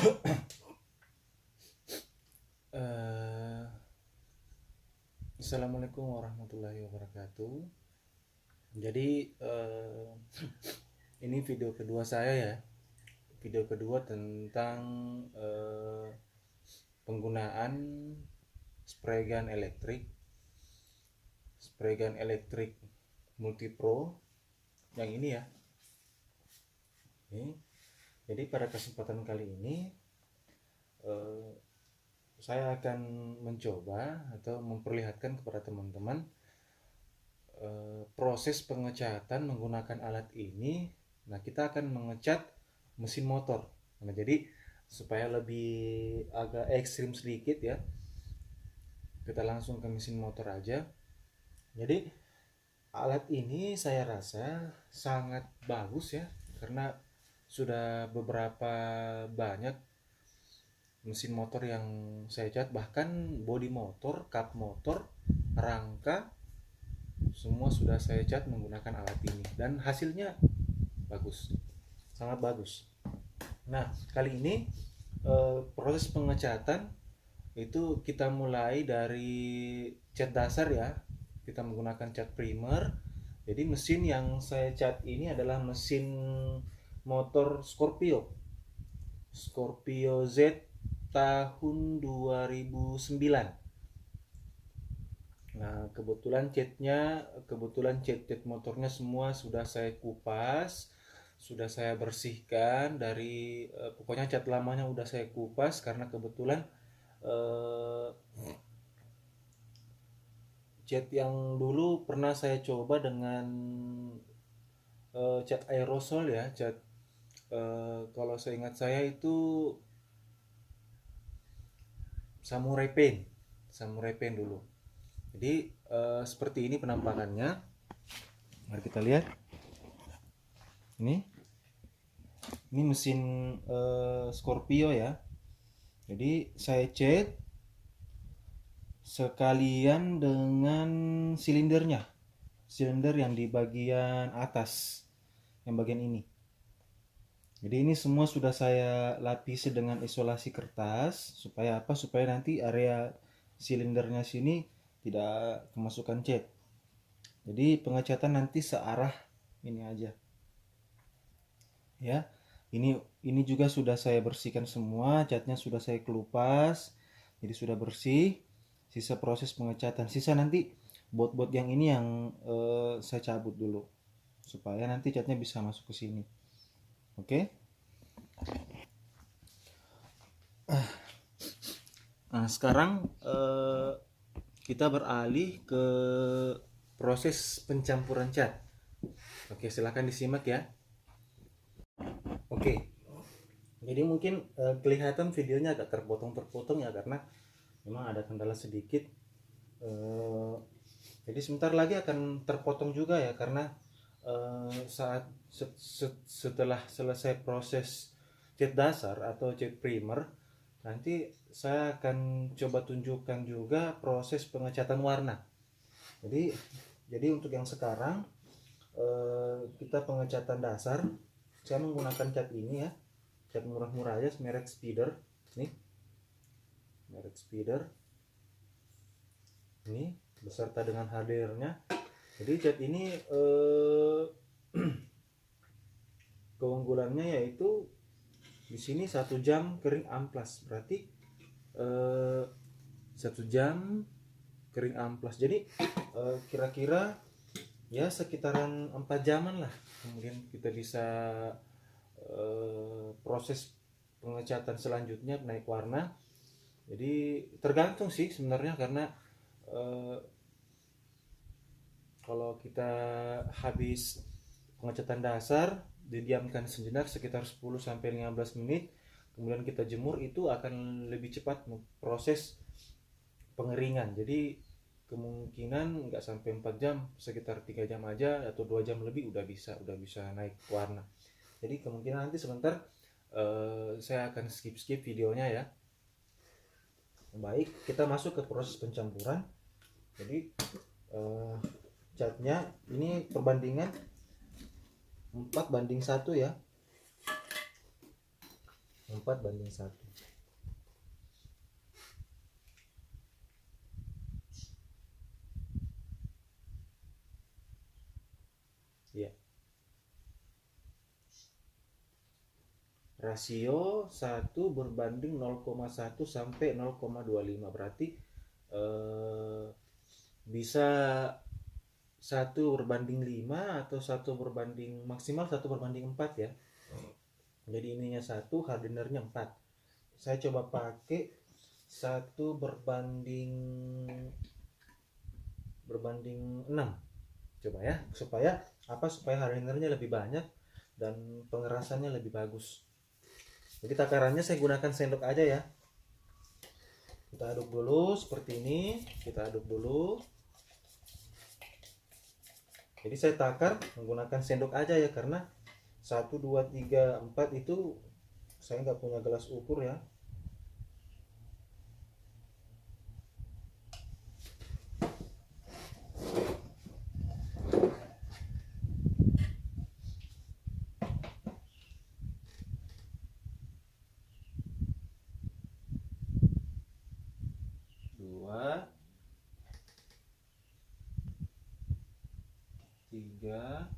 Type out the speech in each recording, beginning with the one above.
Eh, Assalamualaikum warahmatullahi wabarakatuh. Jadi ini video kedua saya ya. Video kedua tentang eh, penggunaan spray gun elektrik multipro yang ini ya. Ini. Jadi pada kesempatan kali ini eh, saya akan mencoba atau memperlihatkan kepada teman-teman proses pengecatan menggunakan alat ini. Nah, kita akan mengecat mesin motor. Nah, jadi supaya lebih agak ekstrim sedikit ya, kita langsung ke mesin motor aja. Jadi alat ini saya rasa sangat bagus ya, karena sudah beberapa banyak mesin motor yang saya cat, bahkan bodi motor, kap motor, rangka, semua sudah saya cat menggunakan alat ini dan hasilnya bagus, sangat bagus. Nah, kali ini proses pengecatan itu kita mulai dari cat dasar ya. Kita menggunakan cat primer. Jadi mesin yang saya cat ini adalah mesin motor Scorpio Z tahun 2009. Nah, kebetulan cat motornya semua sudah saya kupas, sudah saya bersihkan dari pokoknya cat lamanya udah saya kupas, karena kebetulan eh, cat yang dulu pernah saya coba dengan cat aerosol ya, kalau saya ingat saya itu samurai paint dulu. Jadi seperti ini penampakannya. Mari kita lihat. Ini mesin Scorpio ya. Jadi saya cat sekalian dengan silinder yang di bagian atas, yang bagian ini. Jadi ini semua sudah saya lapisi dengan isolasi kertas. Supaya apa? Supaya nanti area silindernya sini tidak kemasukan cat. Jadi pengecatan nanti searah ini aja. Ya. Ini juga sudah saya bersihkan semua, catnya sudah saya kelupas. Jadi sudah bersih. Sisa proses pengecatan. Sisa nanti bot-bot yang ini yang saya cabut dulu supaya nanti catnya bisa masuk ke sini. Oke. Nah, sekarang kita beralih ke proses pencampuran cat. Oke, silahkan disimak ya. Oke. Jadi mungkin kelihatan videonya agak terpotong-terpotong ya, karena memang ada kendala sedikit. Jadi sebentar lagi akan terpotong juga ya, karena setelah selesai proses cat dasar atau cat primer, nanti saya akan coba tunjukkan juga proses pengecatan warna. Jadi untuk yang sekarang kita pengecatan dasar, saya menggunakan cat ini ya, cat murah-murah aja, merek Spider. Nih, merek Spider ini beserta dengan HDR-nya. Jadi cat ini keunggulannya yaitu di sini 1 jam kering amplas, berarti 1 jam kering amplas. Jadi kira-kira ya sekitaran 4 jaman lah, kemudian kita bisa proses pengecatan selanjutnya naik warna. Jadi tergantung sih sebenarnya, karena kalau kita habis pengecatan dasar didiamkan sejenak sekitar 10-15 menit, kemudian kita jemur, itu akan lebih cepat proses pengeringan. Jadi kemungkinan nggak sampai 4 jam, sekitar 3 jam aja atau 2 jam lebih udah bisa naik warna. Jadi kemungkinan nanti sebentar saya akan skip videonya ya. Baik, kita masuk ke proses pencampuran. Jadi catnya ini perbandingan 4:1 ya, 4 4:1. Ya. Rasio 1:0,1 sampai 0,25, berarti bisa 1:5 atau maksimal 1:4 ya. Jadi ininya 1, hardenernya 4. Saya coba pakai 1:6 coba ya, supaya hardenernya lebih banyak dan pengerasannya lebih bagus. Jadi takarannya saya gunakan sendok aja ya. Kita aduk dulu seperti ini, kita aduk dulu. Jadi saya takar menggunakan sendok aja ya, karena 1, 2, 3, 4 itu saya nggak punya gelas ukur ya. Dua, tiga,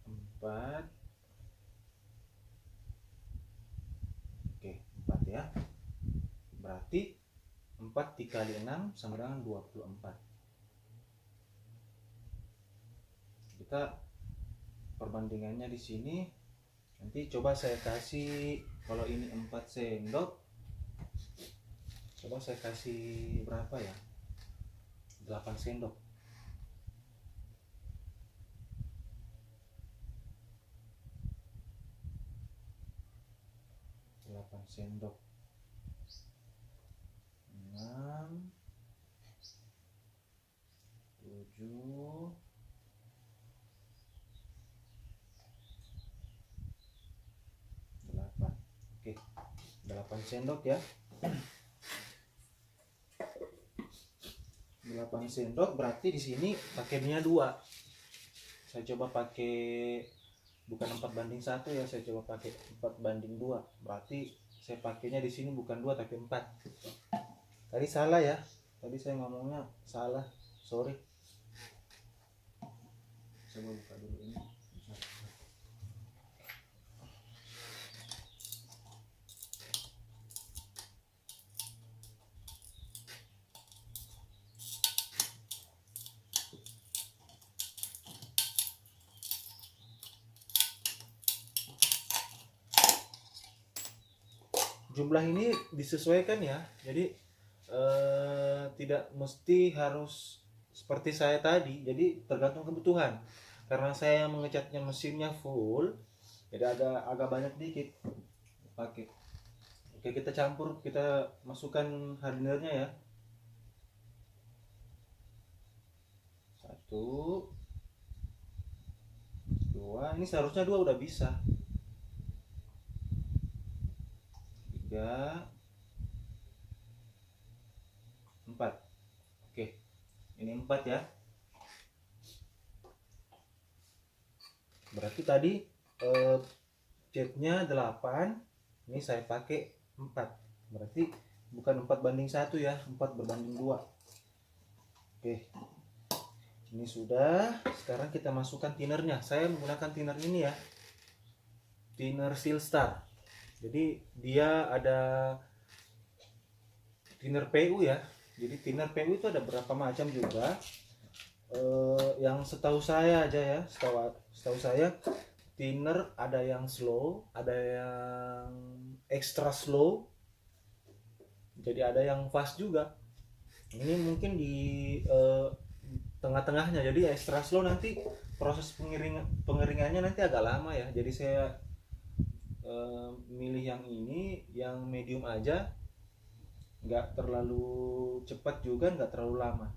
empat. Oke, 4 ya. Berarti 4 dikali 6 sama dengan 24. Kita perbandingannya di sini. Nanti coba saya kasih, kalau ini 4 sendok, coba saya kasih berapa ya? 8 sendok. 8 sendok. 6, 7, 8. Oke, 8 sendok ya. 8 sendok berarti di sini pakai minyak 2. Saya coba pakai bukan 4:1 ya, saya coba pakai 4:2. Berarti saya pakainya di sini bukan 2 tapi 4. Tadi salah ya. Tadi saya ngomongnya salah. Sorry. Coba buka dulu ini. Jumlah ini disesuaikan ya, jadi tidak mesti harus seperti saya tadi, jadi tergantung kebutuhan. Karena saya mengecatnya mesinnya full, jadi agak banyak dikit pakai. Oke, kita campur, kita masukkan hardenernya ya. 1, 2, ini seharusnya 2 udah bisa. 3, 4. Oke, ini 4 ya. Berarti tadi catnya 8, ini saya pakai 4. Berarti bukan 4:1 ya, 4:2. Oke, ini sudah. Sekarang kita masukkan tinernya. Saya menggunakan tiner ini ya, tiner Silstar. Jadi dia ada tiner PU ya. Jadi tiner PU itu ada berapa macam juga. Yang setahu saya aja ya, setahu saya thinner ada yang slow, ada yang extra slow, jadi ada yang fast juga. Ini mungkin di tengah-tengahnya, jadi extra slow nanti proses pengeringannya nanti agak lama ya. Jadi saya milih yang ini, yang medium aja, nggak terlalu cepat juga nggak terlalu lama.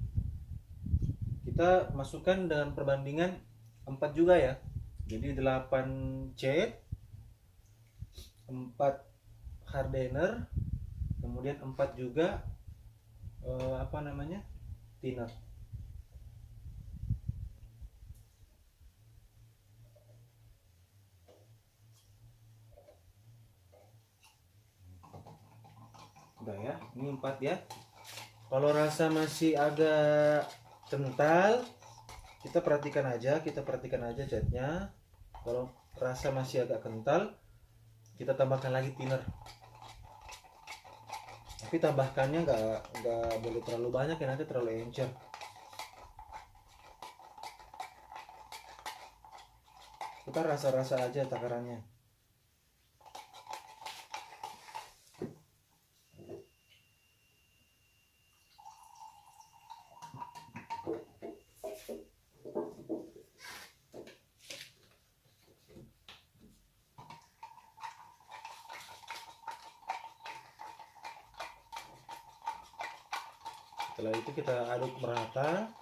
Kita masukkan dengan perbandingan 4 juga ya. Jadi 8 cat, 4 hardener, kemudian 4 juga thinner. Udah ya, ini 4 ya. Kalau rasa masih agak kental, kita perhatikan aja catnya. Kalau rasa masih agak kental, kita tambahkan lagi thinner. Tapi tambahkannya nggak boleh terlalu banyak ya, nanti terlalu encer. Kita rasa-rasa aja takarannya. Setelah itu kita aduk merata.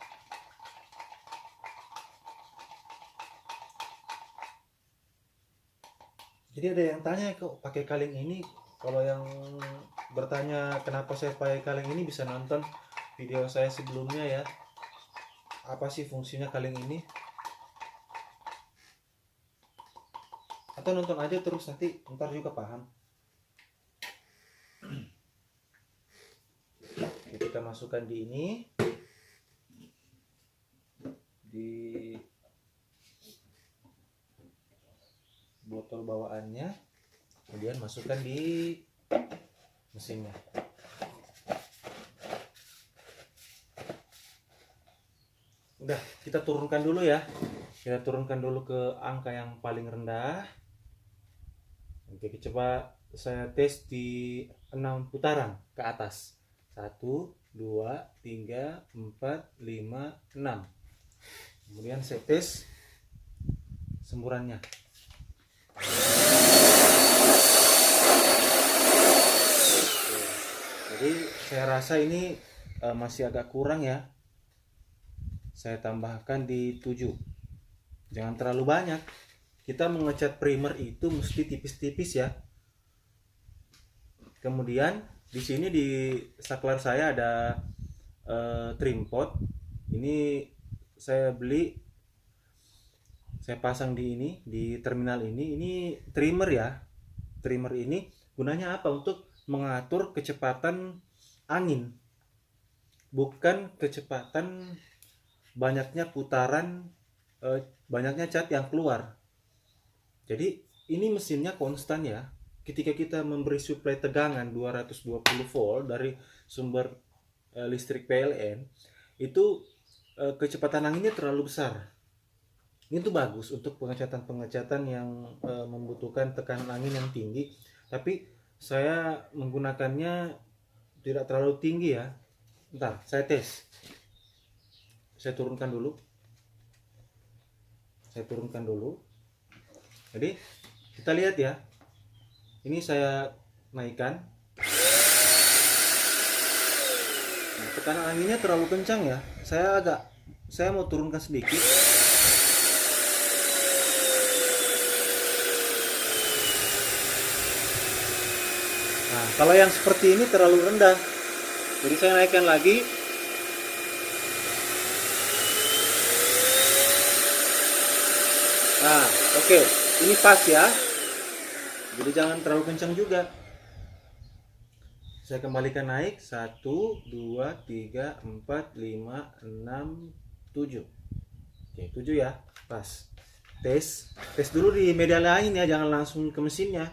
Jadi ada yang tanya kok pakai kaleng ini. Kalau yang bertanya kenapa saya pakai kaleng ini, bisa nonton video saya sebelumnya ya. Apa sih fungsinya kaleng ini? Atau nonton aja terus, nanti ntar juga paham. Kita masukkan di ini, di botol bawaannya, kemudian masukkan di mesinnya. Udah, kita turunkan dulu ya. Kita turunkan dulu ke angka yang paling rendah. Oke, coba saya tes di 6 putaran ke atas. 1, 2, 3, 4, 5, 6. Kemudian saya tes semburannya. Jadi saya rasa ini masih agak kurang ya. Saya tambahkan di 7. Jangan terlalu banyak. Kita mengecat primer itu mesti tipis-tipis ya. Kemudian di sini di saklar saya ada trim pot. Ini saya beli, saya pasang di ini, di terminal ini. Ini trimmer ya. Trimmer ini gunanya apa? Untuk mengatur kecepatan angin, bukan kecepatan banyaknya putaran, banyaknya cat yang keluar. Jadi ini mesinnya konstan ya. Ketika kita memberi suplai tegangan 220 volt dari sumber listrik PLN, itu kecepatan anginnya terlalu besar. Ini tuh bagus untuk pengecatan-pengecatan yang membutuhkan tekanan angin yang tinggi. Tapi saya menggunakannya tidak terlalu tinggi ya. Bentar, saya tes. Saya turunkan dulu. Jadi kita lihat ya. Ini saya naikkan. Nah, tekanan anginnya terlalu kencang ya. Saya mau turunkan sedikit. Nah, kalau yang seperti ini terlalu rendah. Jadi saya naikkan lagi. Nah, oke. Ini pas ya. Jadi jangan terlalu kencang juga. Saya kembalikan naik. 1, 2, 3, 4, 5, 6, 7. Oke, 7 ya. Pas. Tes dulu di media lain ya, jangan langsung ke mesinnya.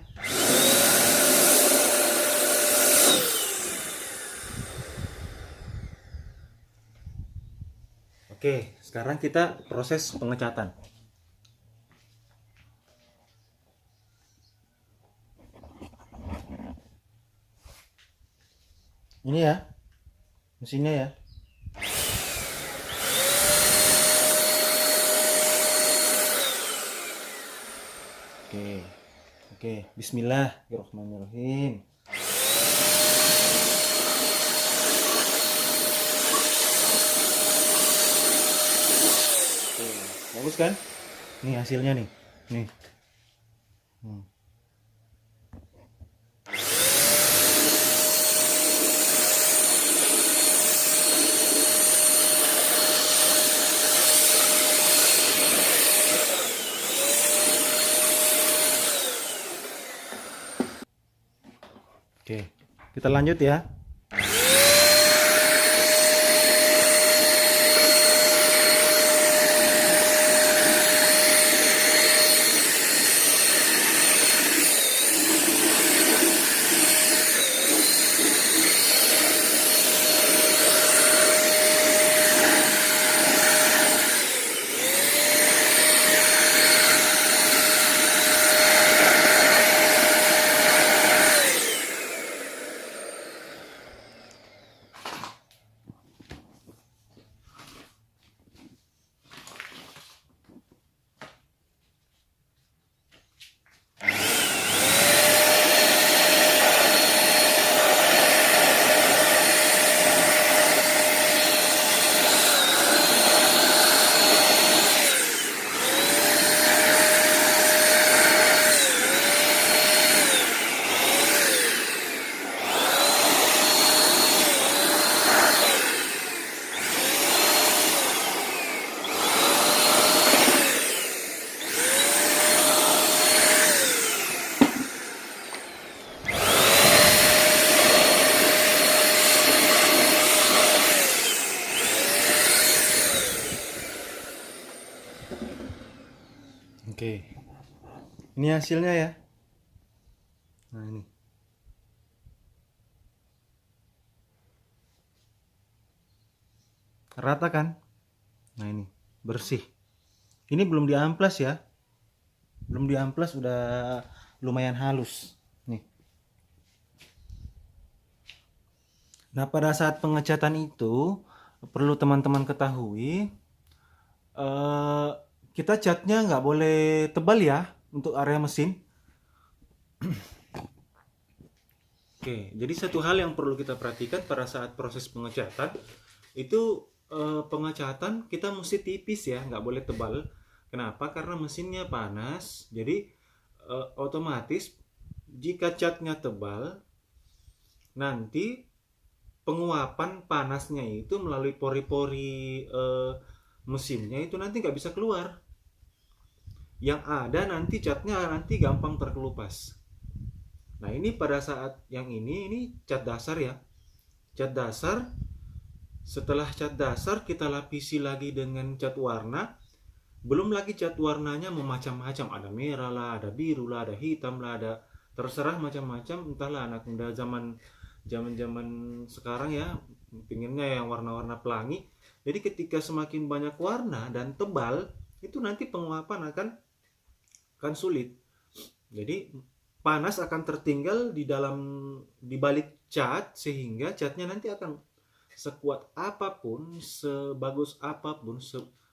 Oke, sekarang kita proses pengecatan. Ini ya, mesinnya ya. Oke, Bismillahirrahmanirrahim. Oke, bagus kan? Nih hasilnya nih. Nih. Oke, kita lanjut ya. Oke, ini hasilnya ya. Nah ini, rata kan? Nah ini, bersih. Ini belum diamplas ya. Belum diamplas, udah lumayan halus. Nih. Nah pada saat pengecatan itu, perlu teman-teman ketahui, kita catnya nggak boleh tebal ya untuk area mesin. Oke, jadi satu hal yang perlu kita perhatikan pada saat proses pengecatan itu, pengecatan kita mesti tipis ya, nggak boleh tebal. Kenapa? Karena mesinnya panas, jadi otomatis jika catnya tebal, nanti penguapan panasnya itu melalui pori-pori mesinnya itu nanti nggak bisa keluar. Yang ada nanti catnya nanti gampang terkelupas. Nah ini pada saat yang ini cat dasar ya. Cat dasar, setelah cat dasar kita lapisi lagi dengan cat warna. Belum lagi cat warnanya memacam-macam, ada merah lah, ada biru lah, ada hitam lah, ada terserah macam-macam. Entahlah anak muda zaman sekarang ya, pinginnya yang warna-warna pelangi. Jadi ketika semakin banyak warna dan tebal, itu nanti penguapan akan sulit. Jadi panas akan tertinggal di balik cat, sehingga catnya nanti akan sekuat apapun, sebagus apapun,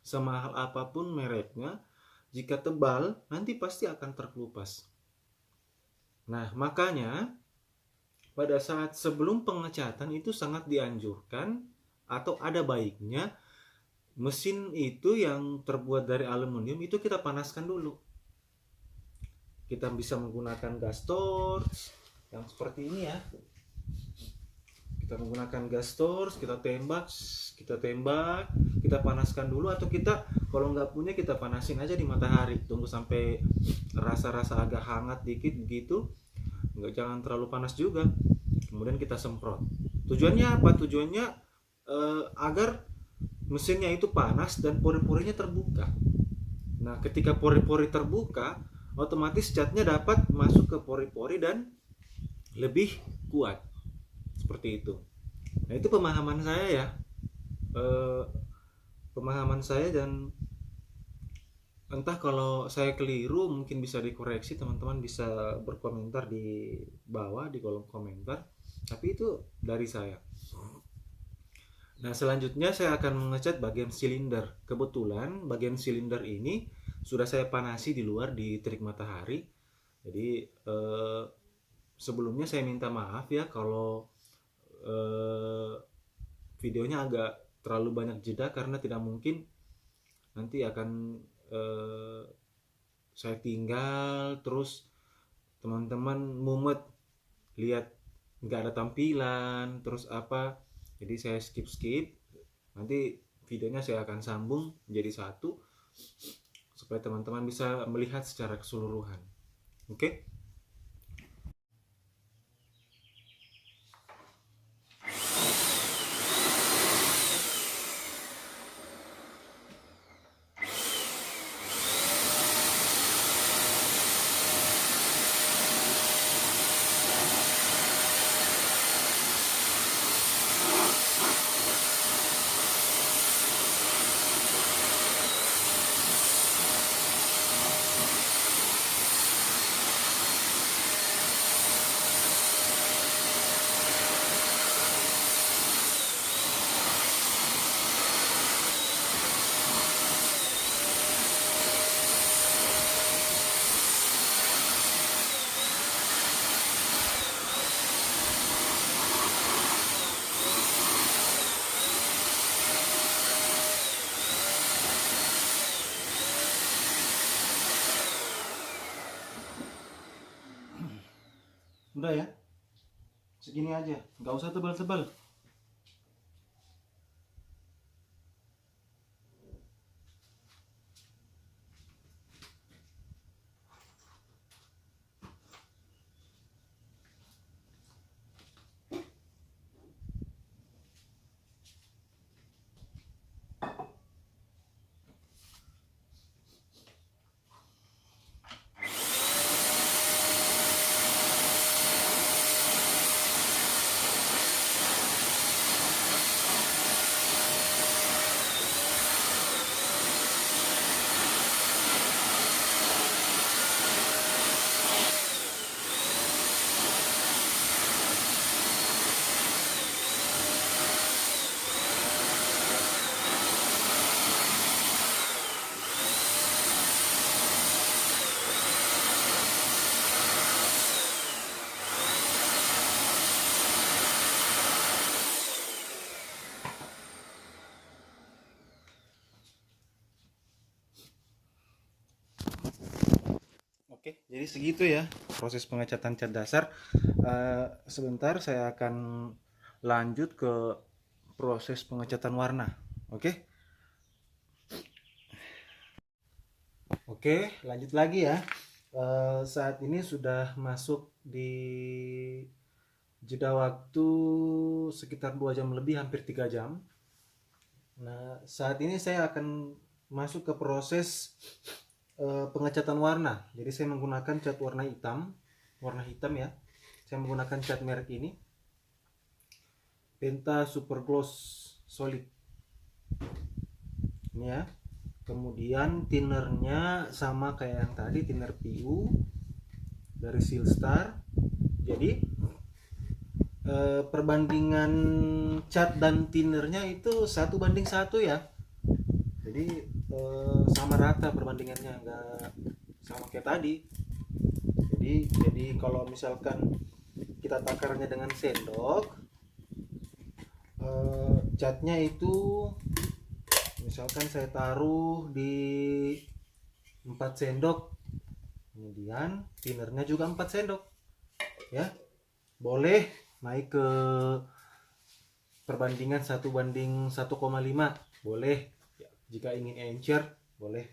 semahal apapun mereknya, jika tebal nanti pasti akan terkelupas. Nah makanya pada saat sebelum pengecatan itu sangat dianjurkan atau ada baiknya mesin itu yang terbuat dari aluminium itu kita panaskan dulu. Kita bisa menggunakan gas torch yang seperti ini ya. Kita menggunakan gas torch, kita tembak, kita panaskan dulu, atau kita kalau nggak punya kita panasin aja di matahari, tunggu sampai rasa-rasa agak hangat dikit begitu, jangan terlalu panas juga, kemudian kita semprot. Tujuannya apa? Tujuannya agar mesinnya itu panas dan pori-porinya terbuka. Nah ketika pori-pori terbuka, otomatis catnya dapat masuk ke pori-pori dan lebih kuat, seperti itu. Nah itu pemahaman saya ya, dan entah kalau saya keliru mungkin bisa dikoreksi, teman-teman bisa berkomentar di bawah di kolom komentar, tapi itu dari saya. Nah selanjutnya saya akan mengecat bagian silinder. Kebetulan bagian silinder ini sudah saya panasi di luar di terik matahari. Jadi sebelumnya saya minta maaf ya kalau videonya agak terlalu banyak jeda, karena tidak mungkin nanti akan saya tinggal terus teman-teman mumet lihat nggak ada tampilan terus apa. Jadi saya skip, nanti videonya saya akan sambung jadi satu supaya teman-teman bisa melihat secara keseluruhan. Oke? Udah ya, segini aja, nggak usah tebal-tebal. Oke, jadi segitu ya proses pengecatan cat dasar. Sebentar saya akan lanjut ke proses pengecatan warna. Oke, oke, lanjut lagi ya. Saat ini sudah masuk di jeda waktu sekitar 2 jam lebih, hampir 3 jam. Nah, saat ini saya akan masuk ke proses pengecatan warna. Jadi saya menggunakan cat warna hitam ya. Saya menggunakan cat merek ini, Penta Super Gloss Solid. Ini ya. Kemudian tinnernya sama kayak yang tadi, thinner PU dari Silstar. Jadi perbandingan cat dan tinnernya itu 1:1 ya. Jadi sama rata perbandingannya, nggak sama kayak tadi. Jadi kalau misalkan kita takarnya dengan sendok, catnya itu misalkan saya taruh di 4 sendok, kemudian thinnernya juga 4 sendok ya, boleh naik ke perbandingan 1:1,5, boleh ya, jika ingin encer boleh.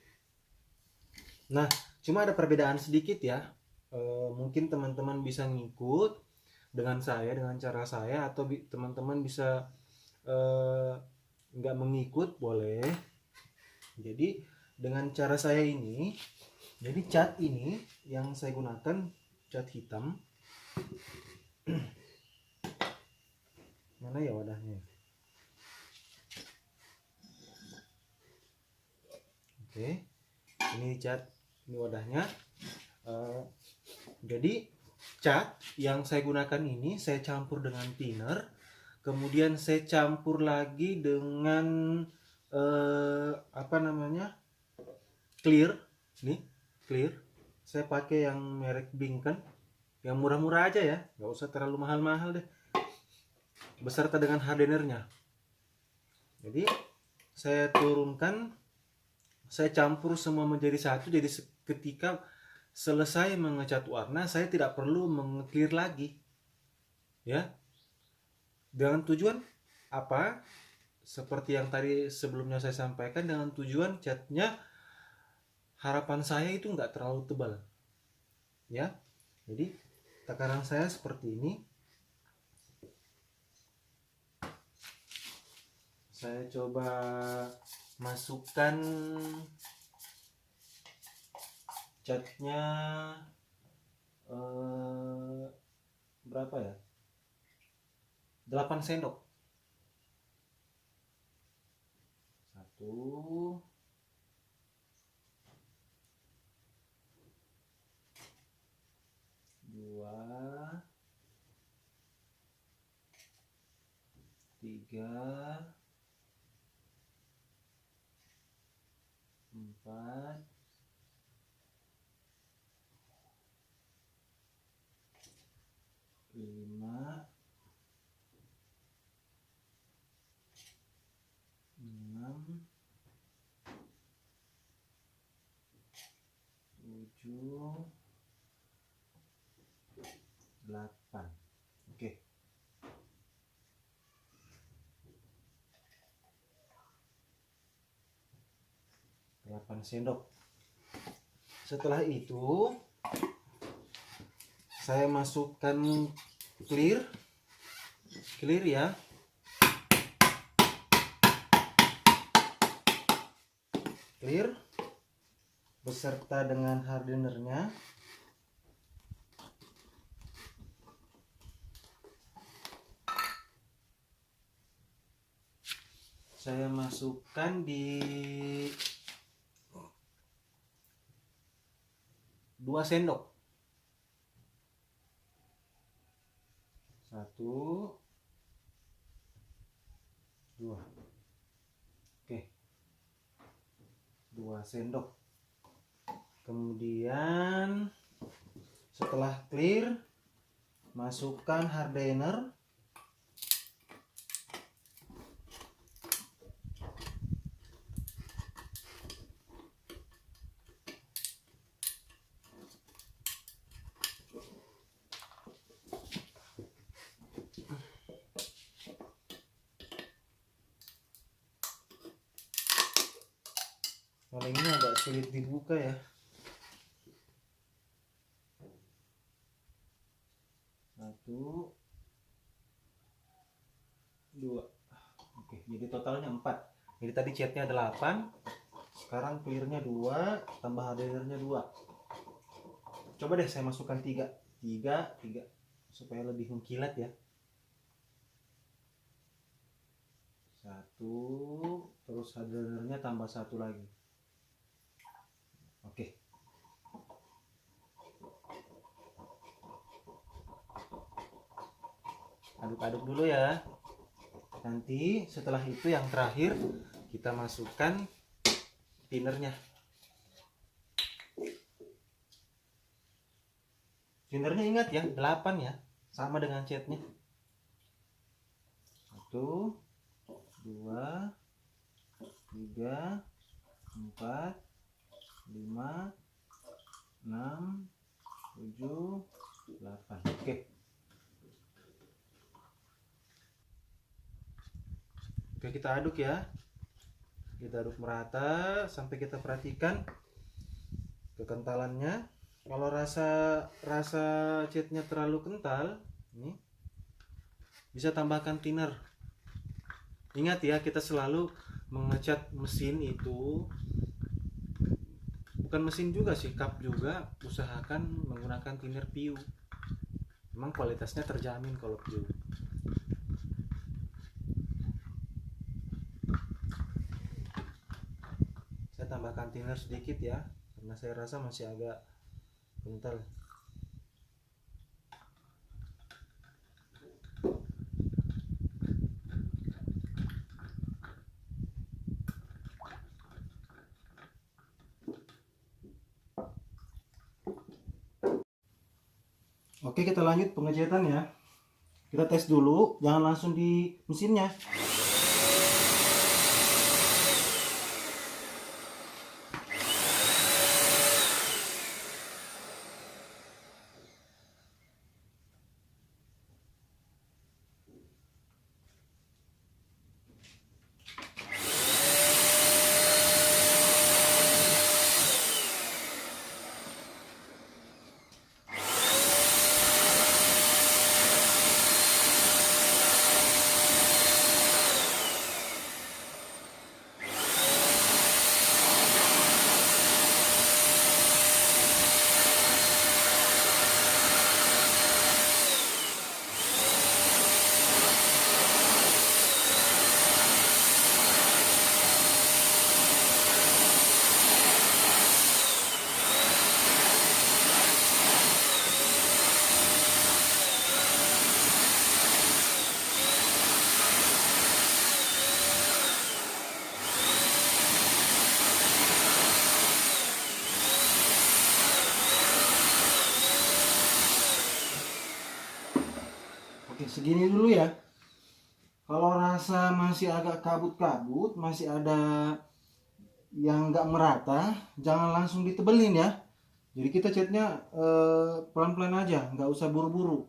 Nah, cuma ada perbedaan sedikit ya. Mungkin teman-teman bisa ngikut dengan saya, dengan cara saya, atau teman-teman bisa nggak mengikut, boleh. Jadi dengan cara saya ini, jadi cat ini yang saya gunakan cat hitam. Mana ya wadahnya? Oke, ini cat, ini wadahnya. Jadi cat yang saya gunakan ini saya campur dengan thinner, kemudian saya campur lagi dengan apa namanya, clear. Nih clear, saya pakai yang merek Binken, yang murah-murah aja ya, nggak usah terlalu mahal-mahal deh, beserta dengan hardenernya. Jadi saya turunkan, saya campur semua menjadi satu. Jadi ketika selesai mengecat warna, saya tidak perlu mengeclear lagi ya, dengan tujuan apa, seperti yang tadi sebelumnya saya sampaikan, dengan tujuan catnya harapan saya itu nggak terlalu tebal ya. Jadi takaran saya seperti ini. Saya coba masukkan catnya berapa ya, 8 sendok. 1, 2, 3, 4, 5, 6, 7, 8, 8 sendok. Setelah itu saya masukkan clear ya. Clear beserta dengan hardenernya. Saya masukkan di 2 sendok. 1 2. Oke. 2 sendok. Kemudian setelah clear, masukkan hardener. Kalau ini agak sulit dibuka ya. 1 2. Oke, jadi totalnya 4. Jadi tadi catnya 8, sekarang clearnya 2, tambah hardenernya 2. Coba deh saya masukkan 3 supaya lebih mengkilat ya. 1, terus hardenernya tambah 1 lagi. Oke. Aduk-aduk dulu ya. Nanti setelah itu yang terakhir kita masukkan thinnernya. Thinnernya ingat ya, 8 ya, sama dengan catnya. 1 2 3 4 5 6 7 8. Oke. Oke, kita aduk ya. Kita aduk merata sampai kita perhatikan kekentalannya. Kalau rasa catnya terlalu kental, ini bisa tambahkan thinner. Ingat ya, kita selalu mengecat mesin itu, bukan mesin juga sih, cup juga usahakan menggunakan thinner PU. Memang kualitasnya terjamin kalau PU. Saya tambahkan thinner sedikit ya, karena saya rasa masih agak kental. Oke, kita lanjut pengecetan ya. Kita tes dulu, jangan langsung di mesinnya. Oke, segini dulu ya. Kalau rasa masih agak kabut-kabut, masih ada yang nggak merata, jangan langsung ditebelin ya. Jadi kita catnya pelan-pelan aja, nggak usah buru-buru.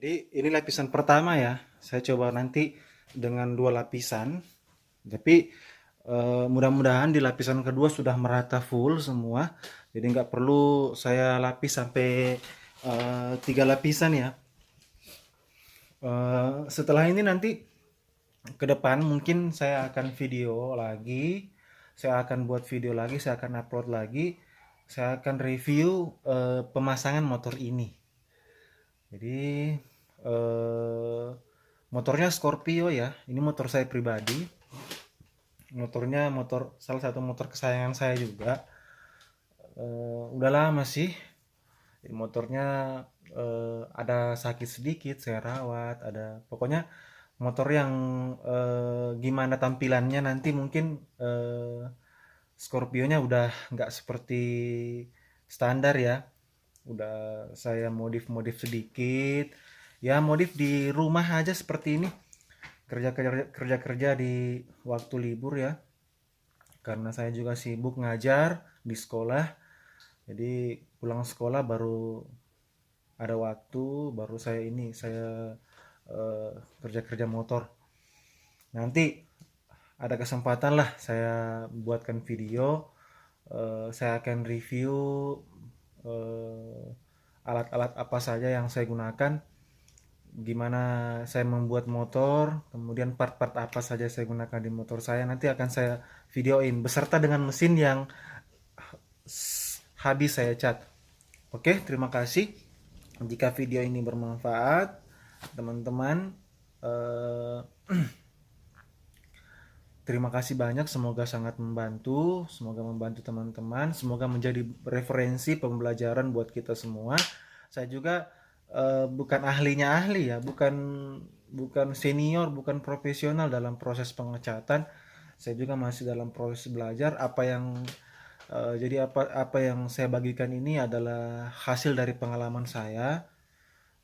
Jadi ini lapisan pertama ya. Saya coba nanti dengan 2 lapisan. Tapi mudah-mudahan di lapisan kedua sudah merata full semua. Jadi nggak perlu saya lapis sampai 3 lapisan ya. Setelah ini nanti ke depan mungkin saya akan video lagi. Saya akan buat video lagi, saya akan upload lagi. Saya akan review pemasangan motor ini. Jadi eh, motornya Scorpio ya. Ini motor saya pribadi. Motornya salah satu motor kesayangan saya juga. Udah lama sih. Jadi motornya ada sakit sedikit, saya rawat. Ada pokoknya motor yang gimana tampilannya nanti mungkin Scorpio-nya udah nggak seperti standar ya. Udah saya modif-modif sedikit. Ya modif di rumah aja seperti ini. Kerja-kerja di waktu libur ya. Karena saya juga sibuk ngajar di sekolah. Jadi pulang sekolah baru ada waktu, baru saya eh, kerja-kerja motor. Nanti ada kesempatan lah saya buatkan video. Saya akan review eh, alat-alat apa saja yang saya gunakan, gimana saya membuat motor, kemudian part-part apa saja saya gunakan di motor saya. Nanti akan saya videoin beserta dengan mesin yang habis saya cat. Oke, terima kasih. Jika video ini bermanfaat, teman-teman, eh, terima kasih banyak. Semoga sangat membantu. Semoga membantu teman-teman. Semoga menjadi referensi pembelajaran buat kita semua. Saya juga bukan ahlinya ahli ya, bukan bukan senior, bukan profesional dalam proses pengecatan. Saya juga masih dalam proses belajar. Jadi apa yang saya bagikan ini adalah hasil dari pengalaman saya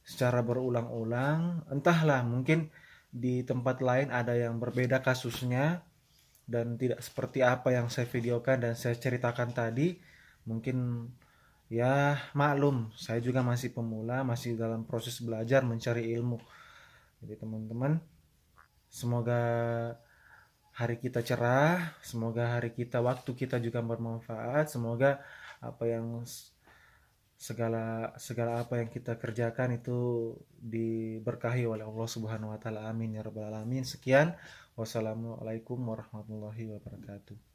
secara berulang-ulang. Entahlah, mungkin di tempat lain ada yang berbeda kasusnya dan tidak seperti apa yang saya videokan dan saya ceritakan tadi. Mungkin ya maklum, saya juga masih pemula, masih dalam proses belajar mencari ilmu. Jadi teman-teman, semoga hari kita cerah, semoga hari kita, waktu kita juga bermanfaat, semoga apa yang segala segala apa yang kita kerjakan itu diberkahi oleh Allah Subhanahu wa taala. Amin ya rabbal alamin. Sekian. Wassalamualaikum warahmatullahi wabarakatuh.